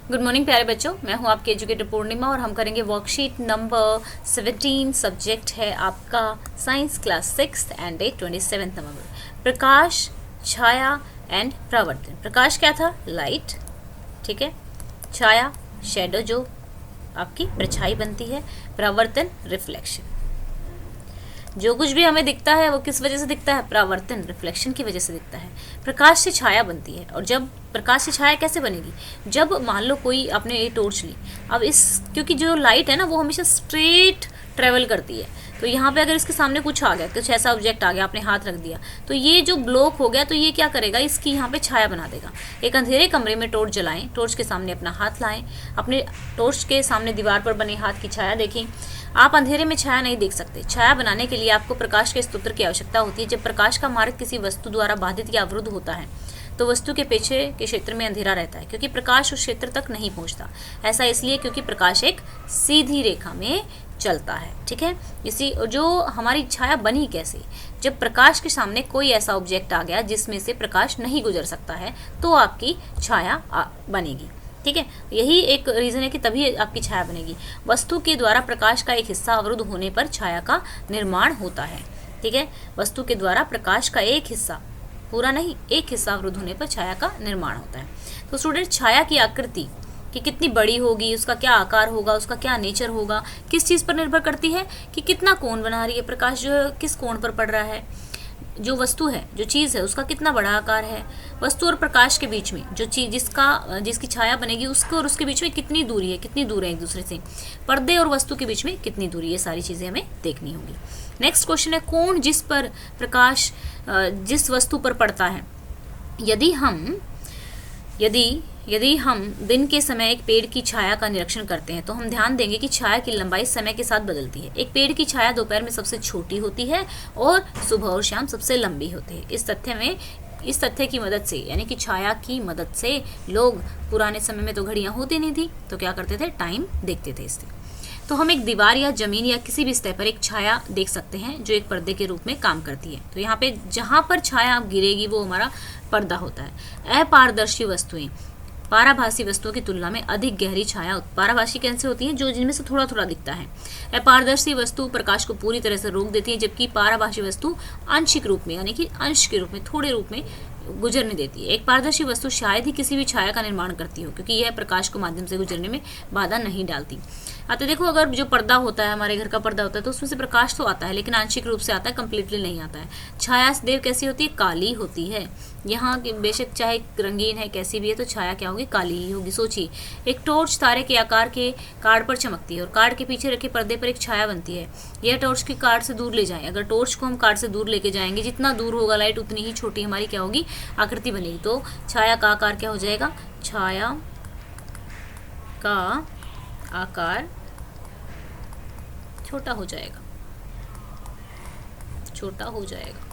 Good morning प्यारे बच्चों, मैं हूं आपकी एजुकेटर पूर्णिमा और हम करेंगे वर्कशीट नंबर 17। सब्जेक्ट है आपका science class 6 and date 27 November. प्रकाश, छाया एंड परावर्तन। प्रकाश क्या था? लाइट, ठीक है। छाया, शेडो जो आपकी परछाई बनती है। परावर्तन, रिफ्लेक्शन। जो कुछ भी हमें दिखता है वो किस वजह से दिखता है? परावर्तन, रिफ्लेक्शन की वजह से दिखता है। प्रकाश से छाया बनती है। और जब प्रकाश से छाया कैसे बनेगी? जब मान लो कोई आपने ये टॉर्च ली, अब इस क्योंकि जो लाइट है ना वो हमेशा स्ट्रेट ट्रेवल करती है, तो यहाँ पे अगर इसके सामने कुछ आ गया, कुछ ऐसा ऑब्जेक्ट आ गया, आपने हाथ रख दिया, तो ये जो ब्लॉक हो गया तो ये क्या करेगा? इसकी यहाँ पे छाया बना देगा। एक अंधेरे कमरे में टॉर्च जलाएं, टॉर्च के सामने अपना हाथ लाएं, अपने टॉर्च के सामने दीवार पर बने हाथ की छाया देखें। आप अंधेरे में छाया नहीं देख सकते। छाया बनाने के लिए आपको प्रकाश के स्रोत की आवश्यकता होती है। जब प्रकाश का मार्ग किसी वस्तु द्वारा बाधित या अवरुद्ध होता है तो वस्तु के पीछे के क्षेत्र में अंधेरा रहता है, क्योंकि प्रकाश उस क्षेत्र तक नहीं पहुंचता। ऐसा इसलिए क्योंकि प्रकाश एक सीधी रेखा में चलता है, ठीक है। इसी जो हमारी छाया बनी कैसे? जब प्रकाश के सामने कोई ऐसा ऑब्जेक्ट आ गया जिसमें से प्रकाश नहीं गुजर सकता है तो आपकी छाया बनेगी, ठीक है। यही एक रीज़न है कि तभी आपकी छाया बनेगी। वस्तु के द्वारा प्रकाश का एक हिस्सा अवरुद्ध होने पर छाया का निर्माण होता है, ठीक है। वस्तु के द्वारा प्रकाश का एक हिस्सा, पूरा नहीं, एक हिस्सा अवरुद्ध होने पर छाया का निर्माण होता है। तो स्टूडेंट, छाया की आकृति कि कितनी बड़ी होगी, उसका क्या आकार होगा, उसका क्या नेचर होगा, किस चीज़ पर निर्भर करती है? कि कितना कोण बना रही है प्रकाश, जो है किस कोण पर पड़ रहा है। जो वस्तु है, जो चीज़ है, उसका कितना बड़ा आकार है। वस्तु और प्रकाश के बीच में जो चीज़ जिसकी छाया बनेगी उसको और उसके बीच में कितनी दूरी है, कितनी दूर है एक दूसरे से। पर्दे और वस्तु के बीच में कितनी दूरी है, ये सारी चीज़ें हमें देखनी होगी। नेक्स्ट क्वेश्चन है, कोण जिस पर प्रकाश जिस वस्तु पर पड़ता है। यदि हम दिन के समय एक पेड़ की छाया का निरीक्षण करते हैं तो हम ध्यान देंगे कि छाया की लंबाई समय के साथ बदलती है। एक पेड़ की छाया दोपहर में सबसे छोटी होती है और सुबह और शाम सबसे लंबी होती है। इस तथ्य की मदद से, यानी कि छाया की मदद से, लोग पुराने समय में तो घड़ियां होती नहीं थी तो क्या करते थे? टाइम देखते थे इससे। तो हम एक दीवार या जमीन या किसी भी सतह पर एक छाया देख सकते हैं जो एक पर्दे के रूप में काम करती है। तो यहाँ पे जहाँ पर छाया गिरेगी वो हमारा पर्दा होता है। अपारदर्शी वस्तुएं पाराभासी वस्तुओं की तुलना में अधिक गहरी छाया पाराभासी कैसे होती है? जो जिनमें से थोड़ा थोड़ा दिखता है। अपारदर्शी वस्तु प्रकाश को पूरी तरह से रोक देती है, जबकि पाराभासी वस्तु आंशिक रूप में, यानी कि अंश के रूप में, थोड़े रूप में गुजरने देती है। एक पारदर्शी वस्तु शायद ही किसी भी छाया का निर्माण करती हो, क्योंकि यह प्रकाश को माध्यम से गुजरने में बाधा नहीं डालती। तो देखो, अगर जो पर्दा होता है, हमारे घर का पर्दा होता है, तो उसमें से प्रकाश तो आता है लेकिन आंशिक रूप से आता है, कंप्लीटली नहीं आता है। छाया सदैव कैसी होती है? काली होती है। यहाँ बेशक चाहे रंगीन है, कैसी भी है, तो छाया क्या होगी? काली ही होगी। सोचिए, एक टॉर्च तारे के आकार के कार्ड पर चमकती है और कार्ड के पीछे रखे पर्दे पर एक छाया बनती है। यह टॉर्च की कार्ड से दूर ले जाएं। अगर टॉर्च को हम कार्ड से दूर लेके जाएंगे, जितना दूर होगा लाइट उतनी ही छोटी हमारी क्या होगी? आकृति बनेगी। तो छाया का आकार क्या हो जाएगा? छाया का आकार छोटा हो जाएगा, छोटा हो जाएगा।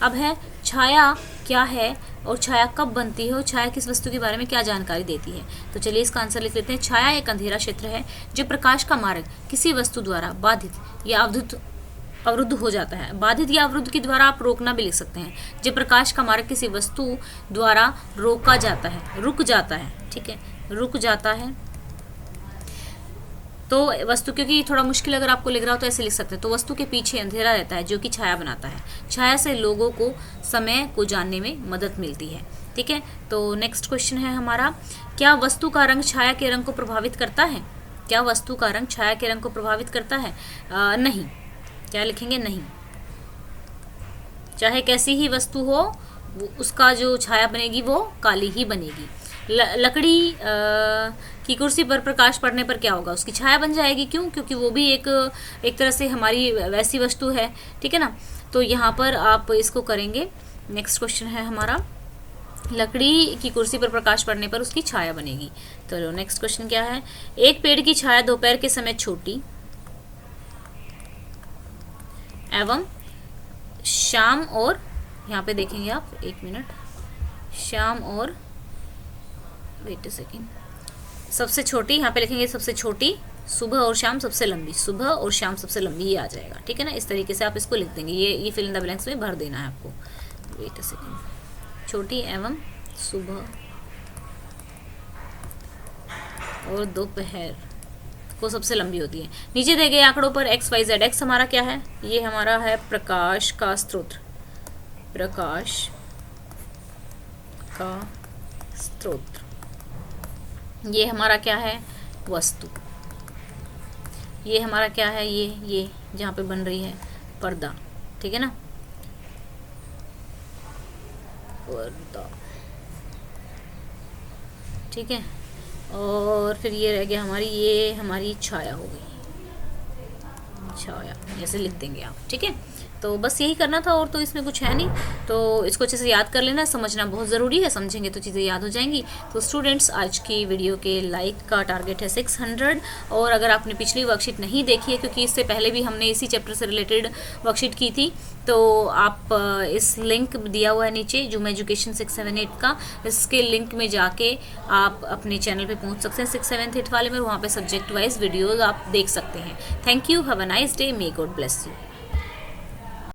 अब है छाया क्या है और छाया कब बनती है और छाया किस वस्तु के बारे में क्या जानकारी देती है। तो चलिए इसका आंसर लिख लेते हैं। छाया एक अंधेरा क्षेत्र है जो प्रकाश का मार्ग किसी वस्तु द्वारा बाधित या अवरुद्ध हो जाता है। बाधित या अवरुद्ध के द्वारा आप रोकना भी लिख सकते हैं। जब प्रकाश का मार्ग किसी वस्तु द्वारा रोका जाता है, रुक जाता है, ठीक है, रुक जाता है, तो वस्तु, क्योंकि थोड़ा मुश्किल अगर आपको लिख रहा हो तो ऐसे लिख सकते हैं। तो वस्तु के पीछे अंधेरा रहता है जो कि छाया बनाता है। छाया से लोगों को समय को जानने में मदद मिलती है, ठीक है। तो नेक्स्ट क्वेश्चन है हमारा, क्या वस्तु का रंग छाया के रंग को प्रभावित करता है? क्या वस्तु का रंग छाया के रंग को प्रभावित करता है? नहीं। क्या लिखेंगे? नहीं। चाहे कैसी ही वस्तु हो, उसका जो छाया बनेगी वो काली ही बनेगी। लकड़ी की कुर्सी पर प्रकाश पड़ने पर क्या होगा? उसकी छाया बन जाएगी। क्यों? क्योंकि वो भी एक तरह से हमारी वैसी वस्तु है, ठीक है ना। तो यहाँ पर आप इसको करेंगे। नेक्स्ट क्वेश्चन है हमारा, लकड़ी की कुर्सी पर प्रकाश पड़ने पर उसकी छाया बनेगी। तो नेक्स्ट क्वेश्चन क्या है? एक पेड़ की छाया दोपहर के समय छोटी एवं शाम और, यहाँ पे देखेंगे आप, एक मिनट, शाम और, वेट अ सेकेंड, सबसे छोटी, यहाँ पे लिखेंगे सबसे छोटी, सुबह और शाम सबसे लंबी, सुबह और शाम सबसे लंबी, ये आ जाएगा, ठीक है ना। इस तरीके से आप इसको लिख देंगे। ये फिल इन द ब्लैंक्स में भर देना है आपको। वेट अ सेकेंड, छोटी एवं सुबह और दोपहर को सबसे लंबी होती है। नीचे दिए गए आंकड़ों पर एक्स वाई जेड। एक्स हमारा क्या है? ये हमारा है प्रकाश का स्रोत, प्रकाश का स्रोत। ये हमारा क्या है? वस्तु। ये हमारा क्या है? ये जहाँ पे बन रही है पर्दा, ठीक है ना, पर्दा, ठीक है। और फिर ये रह गया हमारी, ये हमारी छाया हो गई, छाया ऐसे लिख देंगे आप, ठीक है। तो बस यही करना था और तो इसमें कुछ है नहीं। तो इसको अच्छे से याद कर लेना, समझना बहुत ज़रूरी है, समझेंगे तो चीज़ें याद हो जाएंगी। तो स्टूडेंट्स, आज की वीडियो के लाइक का टारगेट है 600। और अगर आपने पिछली वर्कशीट नहीं देखी है, क्योंकि इससे पहले भी हमने इसी चैप्टर से रिलेटेड वर्कशीट की थी, तो आप इस लिंक दिया हुआ है नीचे, जूम एजुकेशन 678 का, इसके लिंक में जाके आप अपने चैनल पे पहुंच सकते हैं 6, 7, 8 वाले में। वहाँ पे सब्जेक्ट वाइज वीडियोज़ आप देख सकते हैं। Thank you, have a nice day, may God bless you.